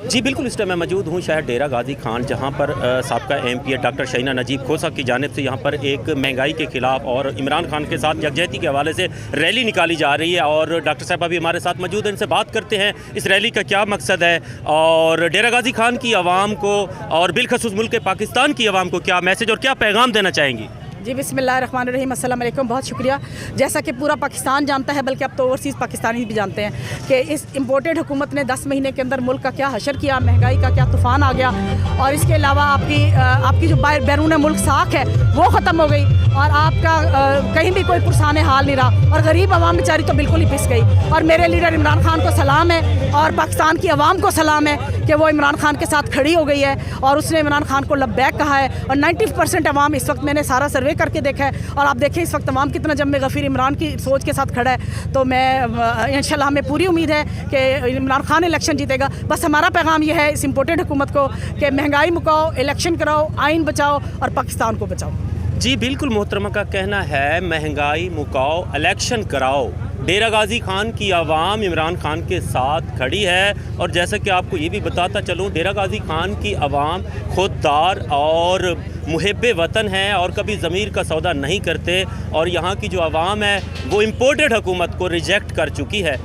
जी बिल्कुल, इस टाइम मैं मौजूद हूँ शहर डेरा गाजी खान, जहाँ पर साबका MP डॉक्टर शहीना नजीब खोसा की जानिब से यहाँ पर एक महंगाई के ख़िलाफ़ और इमरान खान के साथ यकजहती के हवाले से रैली निकाली जा रही है। और डॉक्टर साहब अभी हमारे साथ मौजूद हैं, इनसे बात करते हैं इस रैली का क्या मकसद है और डेरा गाजी खान की आवाम को और बिलखसूस मुल्क पाकिस्तान की आवाम को क्या मैसेज और क्या पैगाम देना चाहेंगी। जी बिस्मिल्लाहिर्रहमानिर्रहीम, अस्सलाम वालेकुम। बहुत शुक्रिया। जैसा कि पूरा पाकिस्तान जानता है, बल्कि अब तो ओवरसीज़ पाकिस्तानी भी जानते हैं कि इस इम्पोर्टेड हुकूमत ने 10 महीने के अंदर मुल्क का क्या हशर किया, महंगाई का क्या तूफ़ान आ गया। और इसके अलावा आपकी जो बैरून मुल्क साख है वो ख़त्म हो गई और आपका कहीं भी कोई पुरसाने हाल नहीं रहा और गरीब आवाम बेचारी तो बिल्कुल ही पिस गई। और मेरे लीडर इमरान खान को सलाम है और पाकिस्तान की आवाम को सलाम है कि वो इमरान खान के साथ खड़ी हो गई है और उसने इमरान खान को लब्बैक कहा है। और 90% आवाम इस वक्त, मैंने सारा सर्वे करके देखा है और आप देखें इस वक्त तमाम कितना जम्मे गफ़ीर इमरान की सोच के साथ खड़ा है। तो मैं इंशाल्लाह, हमें पूरी उम्मीद है कि इमरान खान इलेक्शन जीतेगा। बस हमारा पैगाम यह है इस इम्पोर्टेड हुकूमत को कि महंगाई मुकाओ, इलेक्शन कराओ, आइन बचाओ और पाकिस्तान को बचाओ। जी बिल्कुल, मोहतरमा का कहना है महंगाई मुकाओ, इलेक्शन कराओ। डेरा गाजी खान की आवाम इमरान खान के साथ खड़ी है। और जैसा कि आपको ये भी बताता चलूँ, डेरा गाजी खान की आवाम खुददार और मुहिब्बे वतन है और कभी ज़मीर का सौदा नहीं करते। और यहाँ की जो आवाम है वो इम्पोर्टेड हुकूमत को रिजेक्ट कर चुकी है।